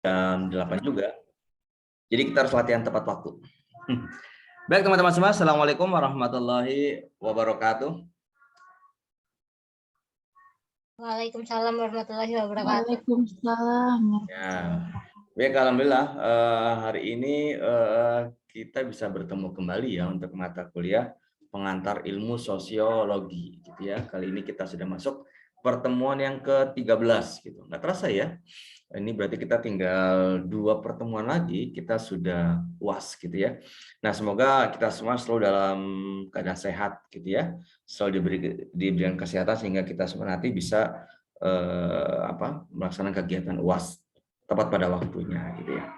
jam 8 juga. Jadi kita harus latihan tepat waktu. Baik teman-teman semua, Assalamualaikum warahmatullahi wabarakatuh. Waalaikumsalam warahmatullahi wabarakatuh. Waalaikumsalam. Ya, baik, alhamdulillah hari ini kita bisa bertemu kembali ya untuk mata kuliah pengantar ilmu sosiologi gitu ya. Kali ini kita sudah masuk pertemuan yang ke-13 gitu. Nggak terasa ya. Ini berarti kita tinggal 2 pertemuan lagi kita sudah UAS gitu ya. Nah, semoga kita semua selalu dalam keadaan sehat gitu ya. Selalu diberikan kesehatan sehingga kita semua nanti bisa melaksanakan kegiatan UAS tepat pada waktunya gitu ya.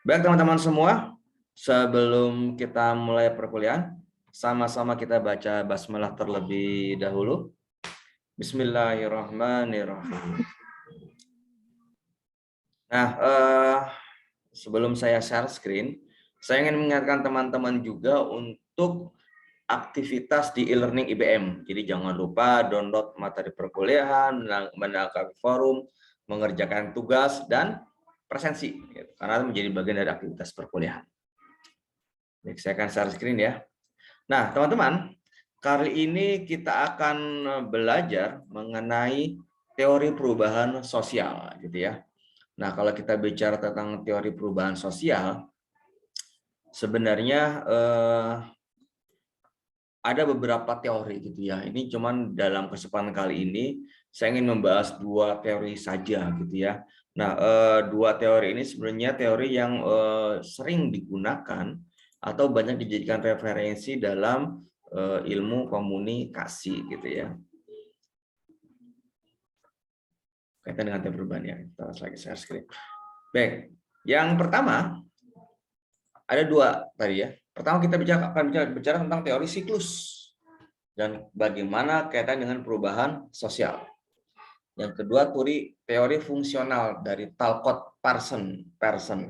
Baik teman-teman semua, sebelum kita mulai perkuliahan, sama-sama kita baca basmalah terlebih dahulu. Bismillahirrahmanirrahim. Nah, sebelum saya share screen, saya ingin mengingatkan teman-teman juga untuk aktivitas di e-learning IBM. Jadi jangan lupa download materi perkuliahan, menanggapi forum, mengerjakan tugas, dan presensi, karena menjadi bagian dari aktivitas perkuliahan. Baik, saya akan share screen ya. Nah, teman-teman, kali ini kita akan belajar mengenai teori perubahan sosial, gitu ya. Nah, kalau kita bicara tentang teori perubahan sosial, sebenarnya ada beberapa teori gitu ya. Ini cuman dalam kesempatan kali ini saya ingin membahas 2 teori saja gitu ya. Nah, 2 teori ini sebenarnya teori yang sering digunakan atau banyak dijadikan referensi dalam ilmu komunikasi gitu ya. Kaitan dengan teori perubahan ya. Kita lagi share screen. Baik, yang pertama ada 2 tadi ya. Pertama kita akan bicara tentang teori siklus dan bagaimana kaitan dengan perubahan sosial. Yang kedua teori fungsional dari Talcott Parson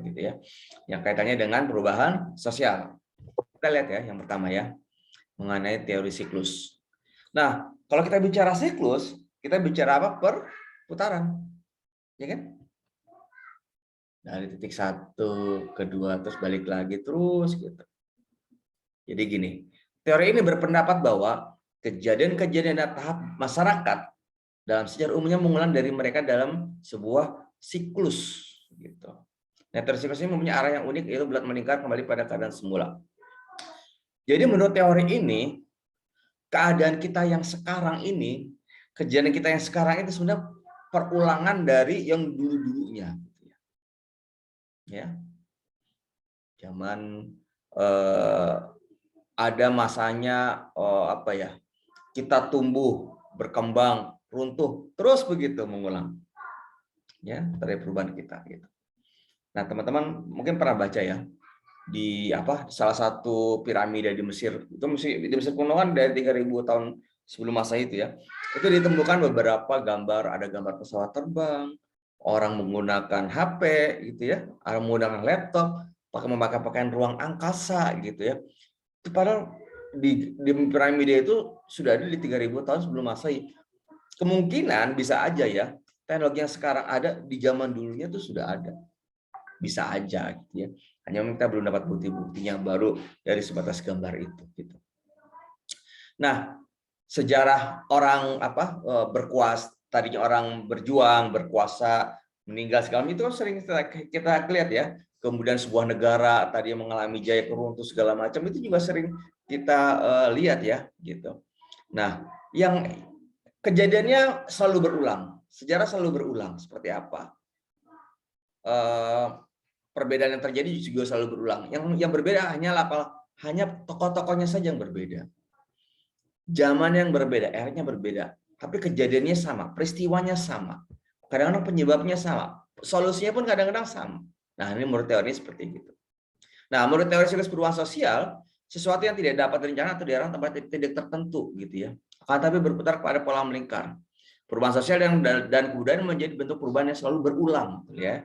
gitu ya, yang kaitannya dengan perubahan sosial. Kita lihat ya yang pertama ya, mengenai teori siklus. Nah, kalau kita bicara siklus, kita bicara apa? Perputaran, ya kan? Dari titik 1 ke 2 terus balik lagi terus gitu. Jadi gini, teori ini berpendapat bahwa kejadian-kejadian dan tahap masyarakat dalam sejarah umumnya mengulang dari mereka dalam sebuah siklus gitu. Nah, teori siklus ini mempunyai arah yang unik, yaitu bulat meningkat kembali pada keadaan semula. Jadi menurut teori ini, keadaan kita yang sekarang ini, kejadian kita yang sekarang itu sebenarnya perulangan dari yang dulu-dulunya. Ya, zaman ada masanya kita tumbuh, berkembang, runtuh, terus begitu mengulang. Ya, dari perubahan kita gitu. Nah, teman-teman mungkin pernah baca ya di salah satu piramida di Mesir. Itu di Mesir kuno kan dari 3000 tahun sebelum Masehi itu ya. Itu ditemukan beberapa gambar, ada gambar pesawat terbang, orang menggunakan HP gitu ya, orang menggunakan laptop, memakai pakaian ruang angkasa gitu ya. Itu padahal di piramida itu sudah ada di 3000 tahun sebelum Masehi. Kemungkinan bisa aja ya, teknologi yang sekarang ada di zaman dulunya itu sudah ada. Bisa aja gitu ya. Hanya kita belum dapat bukti-buktinya, baru dari sebatas gambar itu gitu. Nah, sejarah orang berkuasa, tadinya orang berjuang, berkuasa, meninggal segala macam itu kan sering kita lihat ya. Kemudian sebuah negara tadi yang mengalami jaya keruntuh segala macam itu juga sering kita lihat ya gitu. Nah, yang kejadiannya selalu berulang, sejarah selalu berulang. Seperti apa? Perbedaan yang terjadi juga selalu berulang. Yang berbeda hanya tokoh-tokohnya saja yang berbeda. Zaman yang berbeda, eranya berbeda, tapi kejadiannya sama, peristiwanya sama. Kadang-kadang penyebabnya sama, solusinya pun kadang-kadang sama. Nah, ini menurut teori seperti itu. Nah, menurut teori siklus perubahan sosial, sesuatu yang tidak dapat direncanakan atau diarahkan tempat tidak tertentu gitu ya. Akan tapi berputar pada pola melingkar. Perubahan sosial dan kebudayaan menjadi bentuk perubahan yang selalu berulang gitu ya.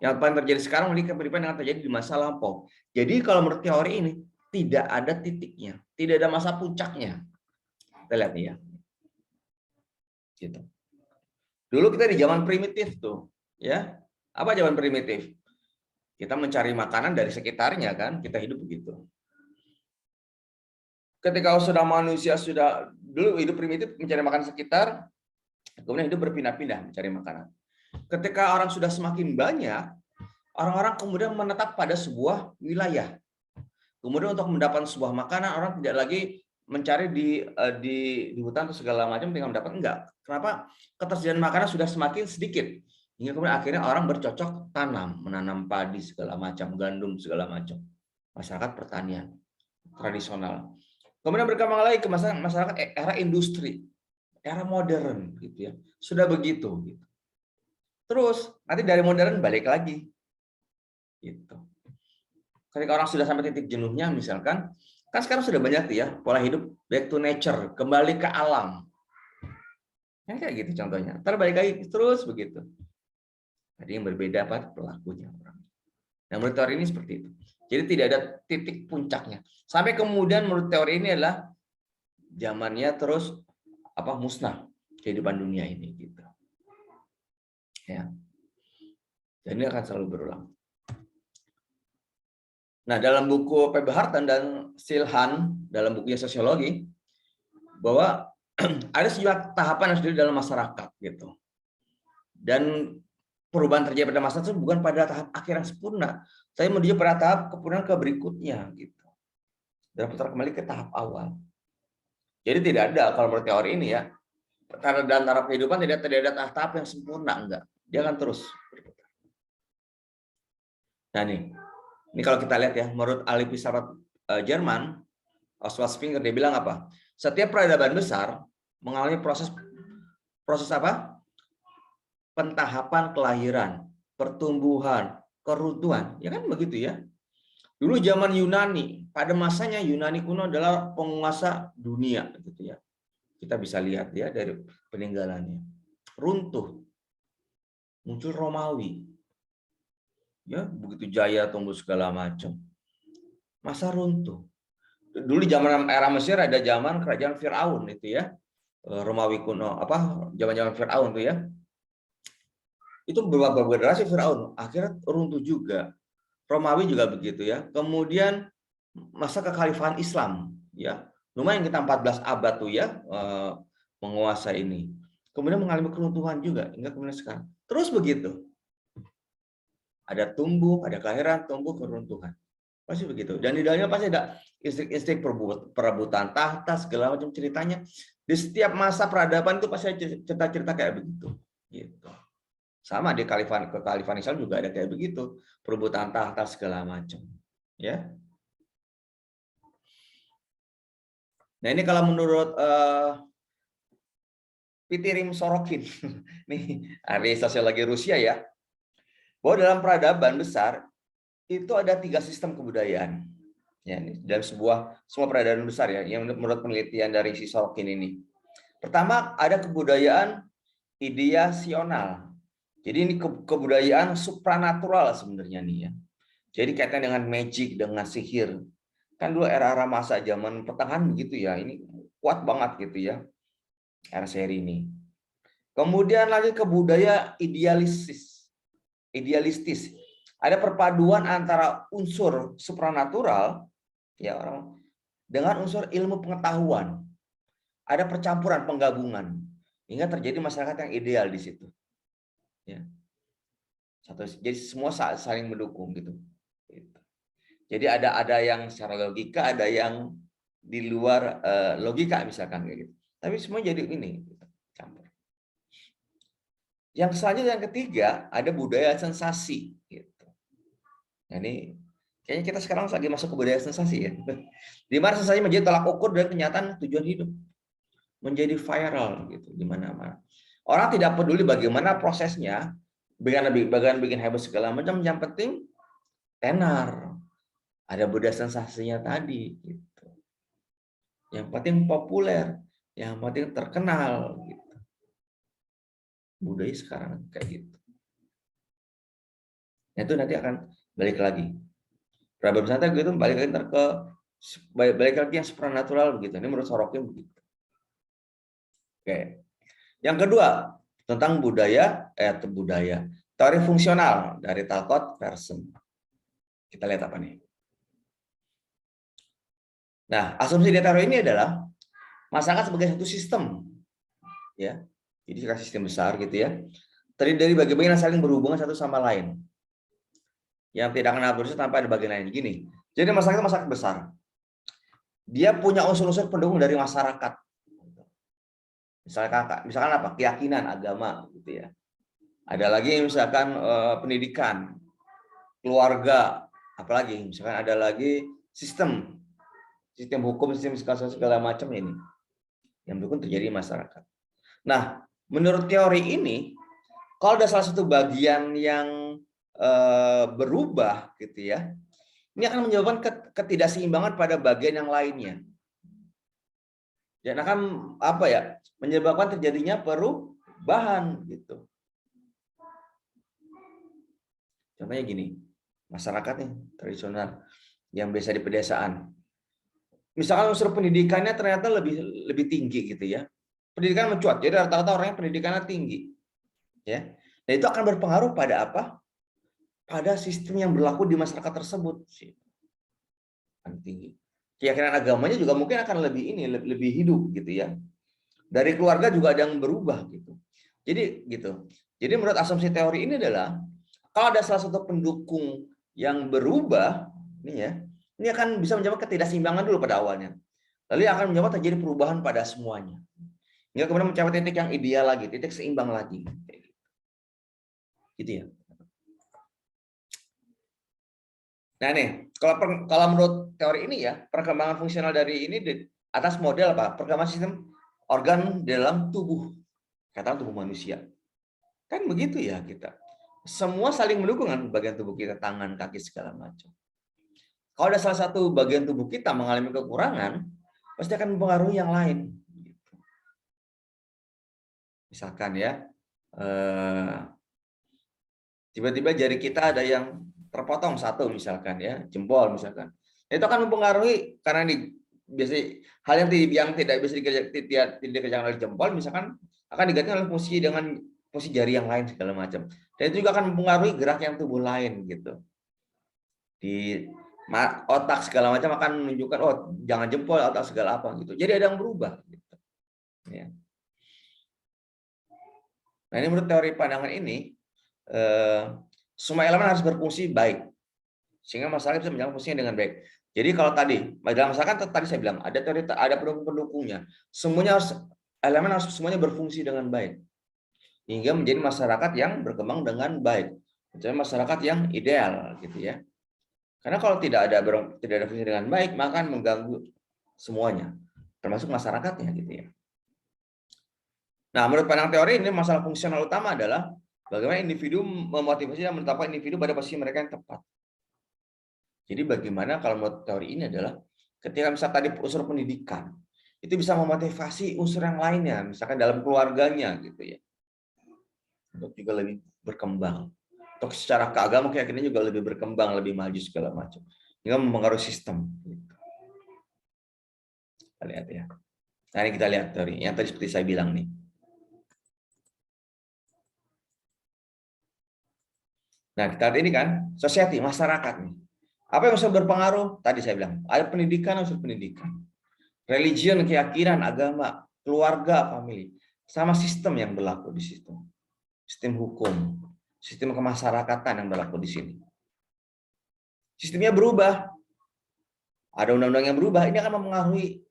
Yang paling terjadi sekarang memiliki perubahan yang terjadi di masa lampau. Jadi kalau menurut teori ini tidak ada titiknya, tidak ada masa puncaknya. Kita lihat nih ya. Gitu. Dulu kita di zaman primitif tuh, ya. Apa jawaban primitif? Kita mencari makanan dari sekitarnya kan, kita hidup begitu. Ketika manusia sudah dulu hidup primitif mencari makanan sekitar, kemudian hidup berpindah-pindah mencari makanan. Ketika orang sudah semakin banyak, orang-orang kemudian menetap pada sebuah wilayah. Kemudian untuk mendapatkan sebuah makanan, orang tidak lagi mencari di hutan atau segala macam tinggal mendapat, enggak. Kenapa? Ketersediaan makanan sudah semakin sedikit. Hingga kemudian akhirnya orang bercocok tanam, menanam padi segala macam, gandum segala macam. Masyarakat pertanian tradisional. Kemudian berkembang lagi ke masyarakat era industri, era modern gitu ya. Sudah begitu gitu. Terus nanti dari modern balik lagi. Gitu. Ketika orang sudah sampai titik jenuhnya misalkan, kan sekarang sudah banyak tuh ya pola hidup back to nature, kembali ke alam. Ya, kayak gitu contohnya. Ntar balik lagi terus begitu. Tadi yang berbeda apa pelakunya orang. Nah, menurut teori ini seperti itu. Jadi tidak ada titik puncaknya. Sampai kemudian menurut teori ini adalah zamannya terus musnah kehidupan dunia ini gitu. Ya. Dan ini akan selalu berulang. Nah, dalam buku P.B. Harten dan Silhan dalam bukunya sosiologi bahwa ada sejumlah tahapan yang sudah dalam masyarakat gitu. Dan perubahan terjadi pada masa itu bukan pada tahap akhir yang sempurna. Saya menuju pada tahap kemudian ke berikutnya gitu. Dan putar kembali ke tahap awal. Jadi tidak ada kalau menurut teori ini ya, dalam taraf kehidupan tidak ada tahap yang sempurna, enggak. Dia akan terus berputar. Nah ini kalau kita lihat ya, menurut ahli filsafat Jerman, Oswald Spengler, dia bilang apa? Setiap peradaban besar mengalami proses apa? Pentahapan kelahiran, pertumbuhan, keruntuhan, ya kan begitu ya. Dulu zaman Yunani, pada masanya Yunani kuno adalah penguasa dunia, gitu ya. Kita bisa lihat ya dari peninggalannya. Runtuh, muncul Romawi, ya begitu jaya tumbuh segala macam. Masa runtuh. Dulu zaman era Mesir ada zaman kerajaan Firaun itu ya, Romawi kuno, zaman Firaun tuh ya. Itu beberapa generasi Firaun akhirnya runtuh juga. Romawi juga begitu ya. Kemudian masa kekhalifahan Islam ya. Lumayan kita 14 abad tuh ya menguasai ini. Kemudian mengalami keruntuhan juga hingga kemudian sekarang. Terus begitu. Ada tumbuh, ada kelahiran, tumbuh, keruntuhan. Pasti begitu. Dan di dalamnya pasti ada istrik-istrik perebutan tahta segala macam ceritanya. Di setiap masa peradaban itu pasti ada cerita-cerita kayak begitu. Gitu. Sama di kekhalifahan Islam juga ada kayak begitu, perebutan tahta segala macam, ya. Nah ini kalau menurut Pitirim Sorokin, nih ahli sosiologi Rusia ya, bahwa dalam peradaban besar itu ada 3 sistem kebudayaan, ya nih dalam semua peradaban besar ya, yang menurut penelitian dari si Sorokin ini. Pertama ada kebudayaan ideasional. Jadi ini kebudayaan supranatural sebenarnya nih ya. Jadi kaitannya dengan magic, dengan sihir. Kan dulu era-era masa zaman pertengahan begitu ya. Ini kuat banget gitu ya. Era seri ini. Kemudian lagi ke budaya idealistis. Ada perpaduan antara unsur supranatural ya orang dengan unsur ilmu pengetahuan. Ada percampuran, penggabungan. Hingga terjadi masyarakat yang ideal di situ. Ya. Jadi semua saling mendukung gitu. Jadi ada yang secara logika, ada yang di luar logika misalkan kayak gitu. Tapi semua jadi ini campur. Yang selanjutnya yang ketiga ada budaya sensasi gitu. Nah, ini kayaknya kita sekarang lagi masuk ke budaya sensasi ya. Di mana sensasi menjadi tolak ukur dan kenyataan tujuan hidup. Menjadi viral gitu di mana-mana. Orang tidak peduli bagaimana prosesnya, bagian bikin heboh segala macam, yang penting tenar. Ada budaya sensasinya tadi gitu. Yang penting populer, yang penting terkenal gitu. Budaya sekarang kayak gitu. Nah, itu nanti akan balik lagi. Peradaban wisata gitu balik lagi yang supranatural begitu. Ini menurut Sorokin begitu. Oke. Yang kedua, tentang budaya Teori fungsional dari Talcott Pearson. Kita lihat apa nih. Nah, asumsi di teori ini adalah masyarakat sebagai satu sistem, ya. Jadi sistem besar gitu ya. Terdiri dari bagian-bagian yang saling berhubungan satu sama lain. Yang tidak kenal berusaha tanpa ada bagian lain. Gini. Jadi masyarakat itu masyarakat besar. Dia punya unsur-unsur pendukung dari masyarakat. Misalkan apa? Keyakinan, agama, gitu ya. Ada lagi misalkan pendidikan, keluarga, apalagi misalkan ada lagi sistem hukum, sistem segala macam ini yang mendukung terjadi masyarakat. Nah, menurut teori ini, kalau ada salah satu bagian yang berubah, gitu ya, ini akan menyebabkan ketidakseimbangan pada bagian yang lainnya. Dan akan apa ya? Menyebabkan terjadinya perubahan, gitu. Contohnya gini, masyarakat nih tradisional yang biasa di pedesaan. Misalkan unsur pendidikannya ternyata lebih tinggi gitu ya. Pendidikan mencuat, jadi rata-rata orangnya pendidikannya tinggi. Ya. Dan itu akan berpengaruh pada apa? Pada sistem yang berlaku di masyarakat tersebut. Tinggi. Keyakinan agamanya juga mungkin akan lebih hidup gitu ya. Dari keluarga juga ada yang berubah gitu. Jadi gitu. Jadi menurut asumsi teori ini adalah kalau ada salah satu pendukung yang berubah, ini akan bisa menyebabkan ketidakseimbangan dulu pada awalnya. Lalu akan menyebabkan terjadi perubahan pada semuanya. Hingga kemudian mencapai titik yang ideal lagi, titik seimbang lagi. Gitu ya. Nah nih, kalau menurut teori ini ya, perkembangan fungsional dari ini di atas model apa? Perkembangan sistem organ dalam tubuh, kata tubuh manusia. Kan begitu ya kita. Semua saling mendukung kan bagian tubuh kita, tangan, kaki, segala macam. Kalau ada salah satu bagian tubuh kita mengalami kekurangan, pasti akan mempengaruhi yang lain. Misalkan ya, tiba-tiba jari kita ada yang terpotong satu misalkan ya, jempol misalkan. Itu akan mempengaruhi karena biasanya hal yang tidak bisa dikerjakan oleh jempol misalkan akan diganti oleh fungsi jari yang lain segala macam. Dan itu juga akan mempengaruhi gerak yang tubuh lain gitu. Di otak segala macam akan menunjukkan jangan jempol, otak segala apa gitu. Jadi ada yang berubah gitu. Ya. Nah, ini menurut teori pandangan ini semua elemen harus berfungsi baik sehingga masyarakat bisa menjalankan fungsinya dengan baik. Jadi kalau tadi dalam masyarakat tadi saya bilang ada pendukung-pendukungnya. Elemen harus semuanya berfungsi dengan baik hingga menjadi masyarakat yang berkembang dengan baik. Menjadi masyarakat yang ideal gitu ya. Karena kalau tidak ada fungsi dengan baik maka akan mengganggu semuanya termasuk masyarakatnya gitu ya. Nah, menurut pandangan teori ini masalah fungsional utama adalah bagaimana individu memotivasi dan menetapkan individu pada posisi mereka yang tepat. Jadi bagaimana kalau menurut teori ini adalah ketika misalnya tadi unsur pendidikan itu bisa memotivasi unsur yang lainnya, misalkan dalam keluarganya gitu ya, untuk juga lebih berkembang. Untuk secara keagamaan keyakinannya juga lebih berkembang, lebih maju segala macam, hingga mempengaruhi sistem. Gitu. Kita lihat ya. Nah ini kita lihat teori yang tadi seperti saya bilang nih. Nah kita lihat ini kan society, masyarakat nih. Apa yang bisa berpengaruh? Tadi saya bilang, ada pendidikan, unsur pendidikan. Religion, keyakinan, agama, keluarga, family. Sama sistem yang berlaku di situ. Sistem hukum, sistem kemasyarakatan yang berlaku di sini. Sistemnya berubah. Ada undang-undang yang berubah, ini akan mempengaruhi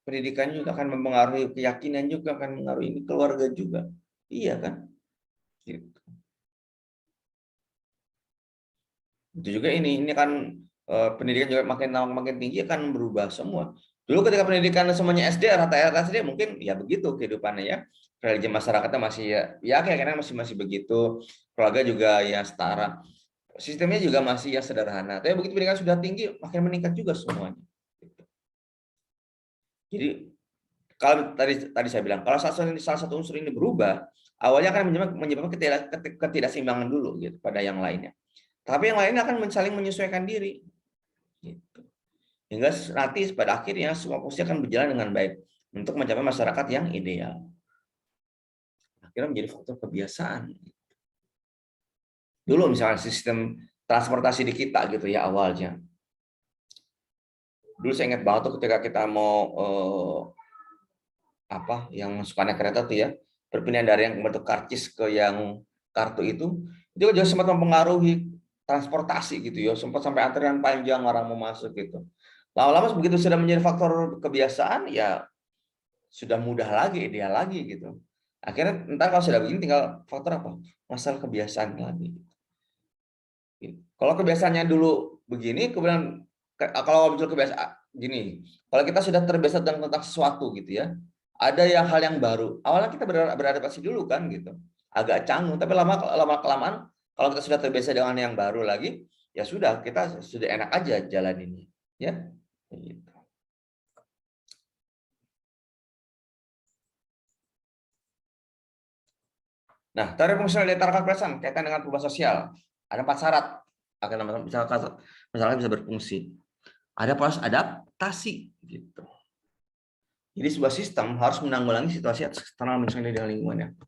pendidikan juga, akan mempengaruhi keyakinan juga, akan mempengaruhi keluarga juga. Iya kan? Gitu. Itu juga ini kan pendidikan juga makin tinggi akan berubah semua. Dulu ketika pendidikan semuanya SD, rata-rata SD mungkin ya begitu kehidupannya ya. Religi masyarakatnya masih ya kayaknya masih begitu. Keluarga juga ya setara. Sistemnya juga masih ya sederhana. Tapi begitu pendidikan sudah tinggi, makin meningkat juga semuanya. Jadi kalau tadi saya bilang, kalau salah satu unsur ini berubah, awalnya akan menyebabkan ketidakseimbangan dulu gitu pada yang lainnya. Tapi yang lainnya akan saling menyesuaikan diri. Gitu. Hingga nanti pada akhirnya semua fungsi akan berjalan dengan baik untuk mencapai masyarakat yang ideal. Akhirnya menjadi faktor kebiasaan. Dulu misalnya sistem transportasi di kita gitu ya awalnya. Dulu saya ingat banget tuh ketika kita mau yang suka naik kereta tuh ya, perpindahan dari yang bentuk karcis ke yang kartu itu juga sempat mempengaruhi transportasi gitu ya, sempat sampai antrian panjang orang mau masuk gitu. Lama-lama begitu sudah menjadi faktor kebiasaan ya sudah mudah lagi, ideal lagi gitu. Akhirnya entar kalau sudah begini tinggal faktor apa? Masalah kebiasaan lagi. Kalau kebiasaannya dulu begini, kemudian kalau muncul kebiasaan gini, kalau kita sudah terbiasa tentang sesuatu gitu ya, ada hal yang baru. Awalnya kita beradaptasi dulu kan gitu, agak canggung. Tapi lama kelamaan, kalau kita sudah terbiasa dengan yang baru lagi, ya sudah kita sudah enak aja jalan ini, ya. Gitu. Nah, teori fungsional data kebiasaan kaitan dengan perubahan sosial. Ada 4 syarat agar masyarakat bisa berfungsi. Ada proses adaptasi gitu. Jadi sebuah sistem harus menanggulangi situasi eksternal misalnya di lingkungannya.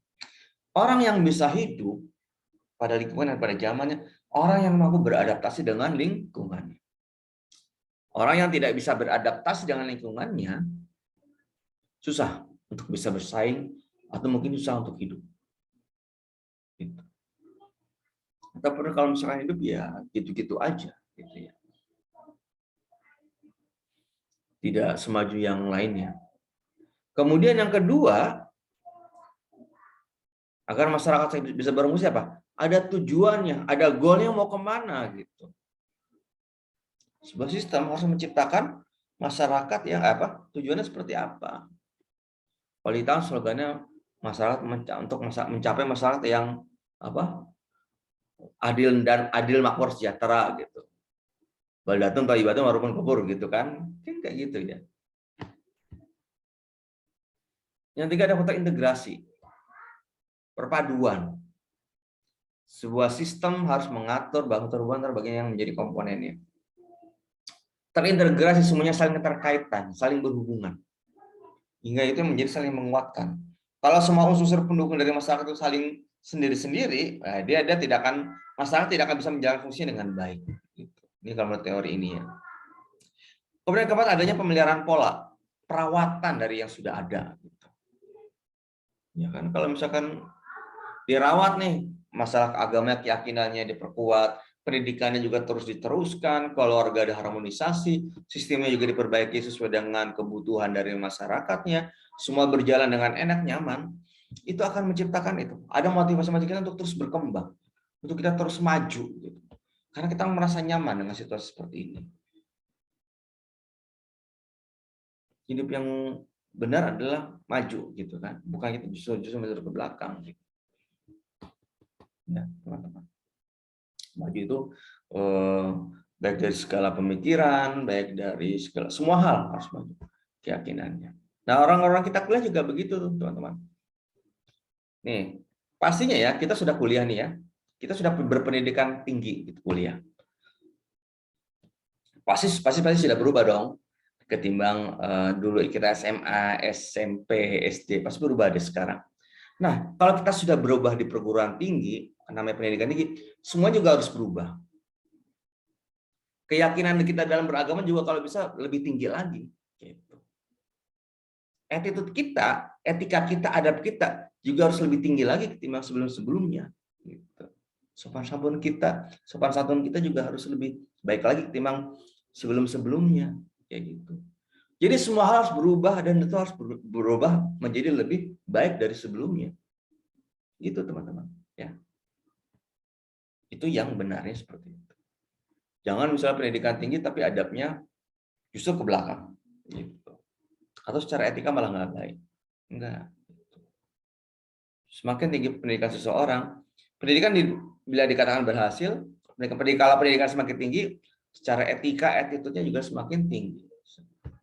Orang yang bisa hidup pada lingkungan dan pada zamannya, orang yang mampu beradaptasi dengan lingkungannya. Orang yang tidak bisa beradaptasi dengan lingkungannya, susah untuk bisa bersaing atau mungkin susah untuk hidup. Gitu. Ataupun kalau misalkan hidup ya gitu-gitu aja, gitu ya. Tidak semaju yang lainnya. Kemudian yang kedua, agar masyarakat bisa berfungsi apa? Ada tujuannya, ada goalnya mau kemana gitu. Sebuah sistem harus menciptakan masyarakat yang tujuannya seperti apa. Kalau di tahun slogannya masyarakat untuk mencapai masyarakat yang adil makmur sejahtera gitu. Baldatun thayyibatun warupun kebur gitu kan kayak gitu ya. Yang tiga ada faktor integrasi, perpaduan. Sebuah sistem harus mengatur bagian yang menjadi komponennya. Terintegrasi semuanya saling terkaitan, saling berhubungan. Hingga itu menjadi saling menguatkan. Kalau semua unsur pendukung dari masyarakat itu saling sendiri-sendiri, masyarakat tidak akan bisa menjalankan fungsinya dengan baik. Ini kalau menurut teori ini ya. Kemudian keempat adanya pemeliharaan pola, perawatan dari yang sudah ada. Ya kan kalau misalkan dirawat nih, masalah agamanya, keyakinannya diperkuat, pendidikannya juga terus diteruskan, keluarga ada harmonisasi, sistemnya juga diperbaiki sesuai dengan kebutuhan dari masyarakatnya, semua berjalan dengan enak, nyaman, itu akan menciptakan itu. Ada motivasi kita untuk terus berkembang, untuk kita terus maju. Gitu. Karena kita merasa nyaman dengan situasi seperti ini. Hidup yang benar adalah maju, gitu kan? Bukan kita justru mundur ke belakang. Gitu. Ya, teman-teman. Maju itu baik dari segala pemikiran, baik dari semua hal harus maju keyakinannya. Nah, orang-orang kita kuliah juga begitu, teman-teman. Nih, pastinya ya kita sudah kuliah nih ya, kita sudah berpendidikan tinggi gitu, kuliah. Pasti sudah berubah dong, ketimbang dulu kita SMA, SMP, SD, pasti berubah deh sekarang. Nah, kalau kita sudah berubah di perguruan tinggi, namanya pendidikan tinggi, semua juga harus berubah. Keyakinan kita dalam beragama juga kalau bisa lebih tinggi lagi. Gitu. Attitude kita, etika kita, adab kita juga harus lebih tinggi lagi ketimbang sebelum-sebelumnya. Gitu. Sopan santun kita juga harus lebih baik lagi ketimbang sebelum-sebelumnya. Kayak gitu. Jadi semua hal harus berubah dan itu harus berubah menjadi lebih baik dari sebelumnya. Gitu teman-teman. Ya. Itu yang benarnya seperti itu. Jangan misalnya pendidikan tinggi tapi adabnya justru ke belakang. Gitu. Atau secara etika malah nggak baik. Enggak. Semakin tinggi pendidikan seseorang, bila dikatakan berhasil, kalau pendidikan semakin tinggi, secara etika, attitude-nya juga semakin tinggi.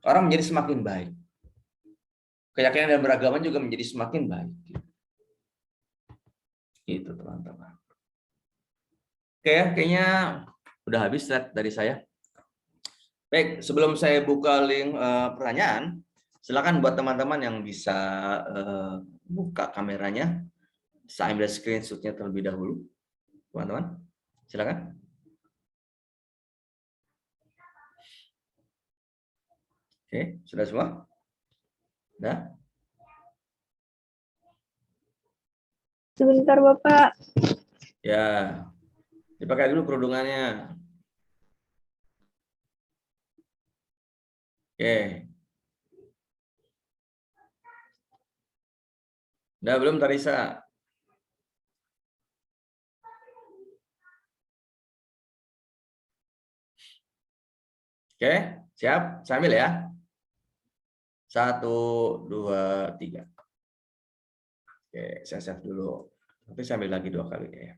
Orang menjadi semakin baik. Keyakinan dan beragama juga menjadi semakin baik. Gitu teman-teman. Oke, kayaknya udah habis slide dari saya. Baik, sebelum saya buka link pertanyaan, silakan buat teman-teman yang bisa buka kameranya, saya ambil screenshot-nya terlebih dahulu, teman-teman. Silakan. Oke, sudah semua? Sudah? Sebentar, Bapak. Ya, dipakai dulu kerudungannya. Oke. Udah belum Tarisa? Oke, siap? Sambil ya. 1, 2, 3. Oke, saya save dulu. Tapi sambil lagi 2 kali ya.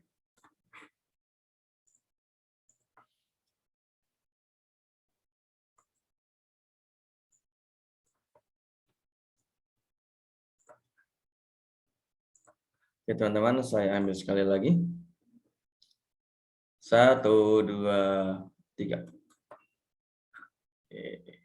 Oke, teman-teman, saya ambil sekali lagi. 1, 2, 3. Oke.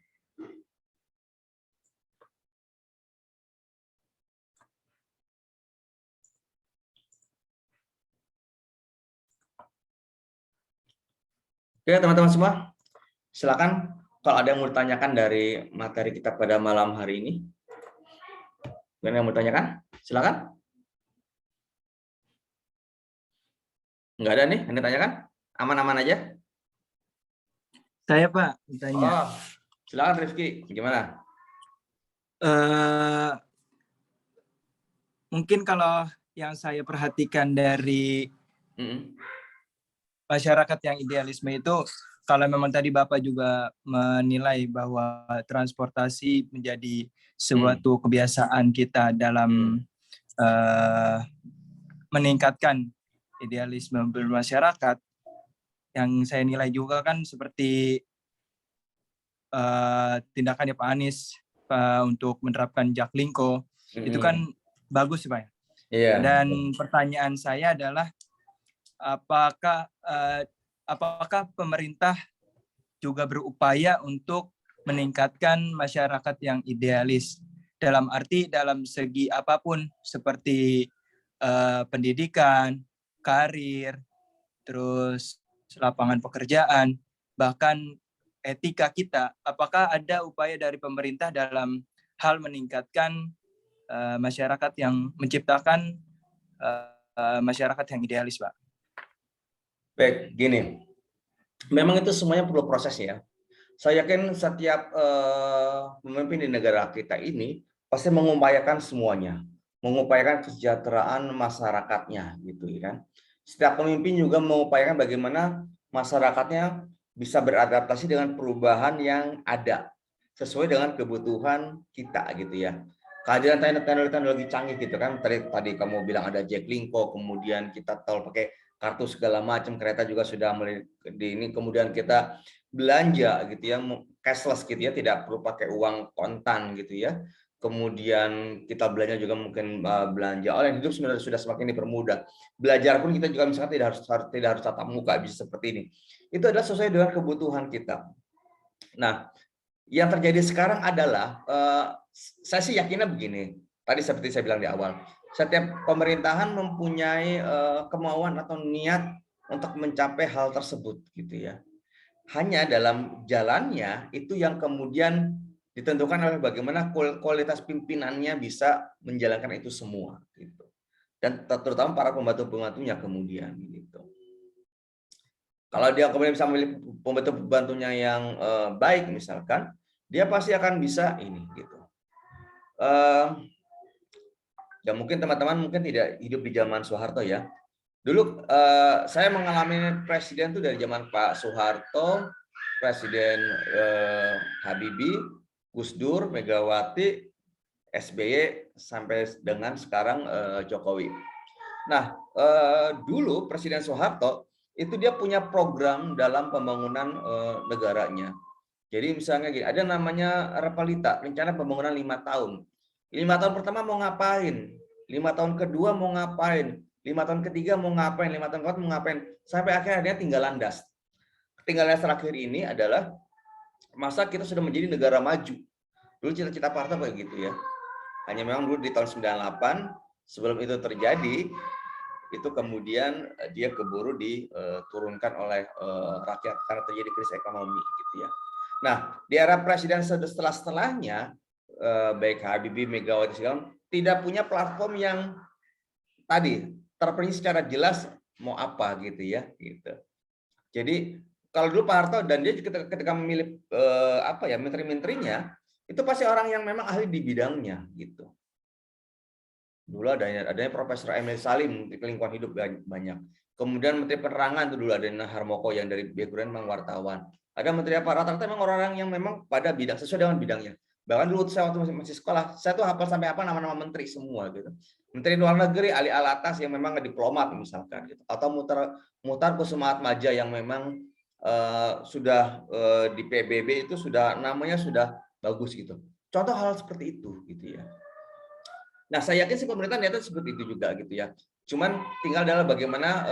Oke, teman-teman semua, silakan kalau ada yang mau ditanyakan dari materi kita pada malam hari ini. Ada yang mau ditanyakan? Silakan. Enggak ada nih, yang ditanyakan? Aman-aman aja? Saya Pak, ditanya. Oh, silakan Rifki, gimana? Mungkin kalau yang saya perhatikan dari Mm-mm. masyarakat yang idealisme itu, kalau memang tadi Bapak juga menilai bahwa transportasi menjadi suatu kebiasaan kita dalam meningkatkan idealisme bermasyarakat, yang saya nilai juga kan seperti tindakannya Pak Anies untuk menerapkan Jaklingko, itu kan bagus Pak. Iya. Dan pertanyaan saya adalah apakah pemerintah juga berupaya untuk meningkatkan masyarakat yang idealis dalam arti dalam segi apapun seperti pendidikan, karir, terus lapangan pekerjaan, bahkan etika kita. Apakah ada upaya dari pemerintah dalam hal meningkatkan masyarakat yang menciptakan masyarakat yang idealis, Pak? Baik, gini. Memang itu semuanya perlu proses ya. Saya yakin setiap pemimpin di negara kita ini pasti mengupayakan semuanya, mengupayakan kesejahteraan masyarakatnya, gitu ya kan. Setiap pemimpin juga mengupayakan bagaimana masyarakatnya bisa beradaptasi dengan perubahan yang ada sesuai dengan kebutuhan kita, gitu ya. Kehadiran teknologi canggih gitu kan. Tadi kamu bilang ada Jaklingko, kemudian kita tol pakai kartu segala macam, kereta juga sudah mulai di ini, kemudian kita belanja gitu ya, cashless gitu ya, tidak perlu pakai uang kontan gitu ya. Kemudian kita belanja juga mungkin belanja online, hidup sebenarnya sudah semakin dipermudah. Belajar pun kita juga misalkan tidak harus tatap muka, bisa seperti ini. Itu adalah sesuai dengan kebutuhan kita. Nah, yang terjadi sekarang adalah saya sih yakinnya begini. Tadi seperti saya bilang di awal, setiap pemerintahan mempunyai kemauan atau niat untuk mencapai hal tersebut gitu ya. Hanya dalam jalannya itu yang kemudian ditentukan oleh bagaimana kualitas pimpinannya bisa menjalankan itu semua gitu. Dan terutama para pembantu-pembantunya kemudian gitu. Kalau dia kemudian bisa memilih pembantu-pembantunya yang baik misalkan, dia pasti akan bisa ini gitu. Ya mungkin teman-teman mungkin tidak hidup di zaman Soeharto ya. Dulu saya mengalami presiden itu dari zaman Pak Soeharto, Presiden Habibie, Gus Dur, Megawati, SBY sampai dengan sekarang Jokowi. Nah, dulu Presiden Soeharto itu dia punya program dalam pembangunan negaranya. Jadi misalnya gini, ada namanya Repalita, rencana pembangunan 5 tahun. 5 tahun pertama mau ngapain? 5 tahun kedua mau ngapain? 5 tahun ketiga mau ngapain? 5 tahun keempat mau ngapain? Sampai akhirnya tinggal landas. Tinggal landas terakhir ini adalah masa kita sudah menjadi negara maju. Dulu cita-cita partai kayak gitu ya. Hanya memang dulu di tahun 98 sebelum itu terjadi, itu kemudian dia keburu diturunkan oleh rakyat karena terjadi krisis ekonomi gitu ya. Nah, di era presiden setelahnya baik Habibie, Megawati segala tidak punya platform yang tadi terperinci secara jelas mau apa gitu ya gitu. Jadi kalau dulu Pak Harto dan dia ketika memilih menteri-menterinya itu pasti orang yang memang ahli di bidangnya gitu. Dulu adanya Profesor Emil Salim, Menteri Lingkungan Hidup banyak. Kemudian Menteri Penerangan itu dulu ada Harmoko yang dari background memang wartawan. Ada menteri apa rata-rata memang orang-orang yang memang pada bidang sesuai dengan bidangnya. Bahkan dulu saya waktu masih sekolah, saya tuh hafal sampai apa nama-nama menteri semua gitu. Menteri Luar Negeri Ali Alatas yang memang diplomat misalkan gitu. Atau Muhtar Kusumaatmadja yang memang sudah di PBB itu sudah namanya sudah bagus gitu. Contoh hal seperti itu gitu ya. Nah, saya yakin sih pemerintah niatnya seperti itu juga gitu ya. Cuman tinggal adalah bagaimana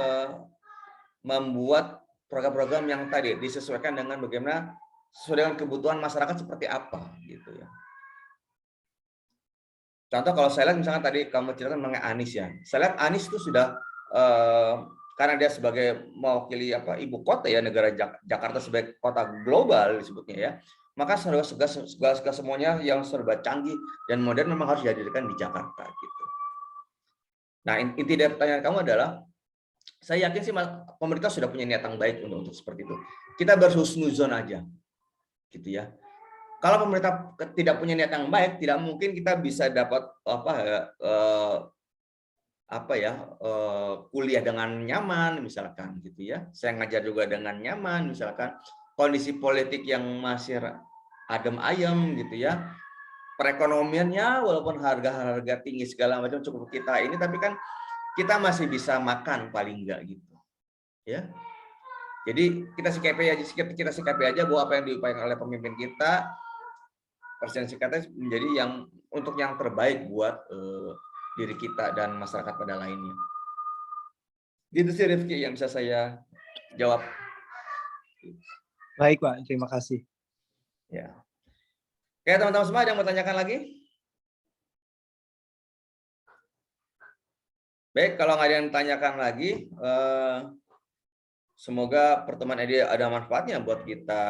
membuat program-program yang tadi disesuaikan dengan bagaimana sesuai dengan kebutuhan masyarakat seperti apa gitu ya. Contoh kalau saya lihat misalkan tadi kamu ceritakan mengenai Anies ya. Saya lihat Anies itu sudah karena dia sebagai mewakili ibu kota ya negara Jakarta sebagai kota global disebutnya ya. Maka segala semuanya yang serba canggih dan modern memang harus dihadirkan di Jakarta gitu. Nah, inti dari pertanyaan kamu adalah saya yakin sih pemerintah sudah punya niat yang baik untuk seperti itu. Kita berhusnuzon aja. Gitu ya. Kalau pemerintah tidak punya niat yang baik, tidak mungkin kita bisa dapat kuliah dengan nyaman misalkan gitu ya. Saya ngajar juga dengan nyaman misalkan. Kondisi politik yang masih adem ayem gitu ya. Perekonomiannya walaupun harga tinggi segala macam cukup kita ini, tapi kan kita masih bisa makan paling enggak gitu. Ya. Jadi kita sikapi aja bahwa apa yang diupayakan oleh pemimpin kita, Presiden kita menjadi untuk yang terbaik buat diri kita dan masyarakat pada lainnya. Gitu sih Rifki yang bisa saya jawab. Baik Pak, terima kasih. Ya. Oke teman-teman semua, ada yang mau tanyakan lagi? Baik, kalau nggak ada yang tanyakan lagi, semoga pertemuan ini ada manfaatnya buat kita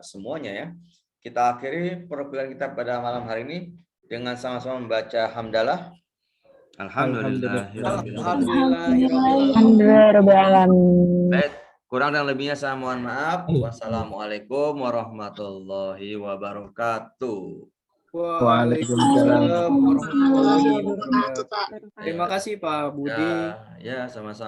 semuanya ya. Kita akhiri perkuliahan kita pada malam hari ini dengan sama-sama membaca hamdalah. Alhamdulillahirobbilalamin. Baik, kurang dan lebihnya saya mohon maaf. Wassalamualaikum warahmatullahi wabarakatuh. Waalaikumsalam. Warahmatullahi wabarakatuh, Pak. Terima kasih Pak Budi. Ya, sama-sama.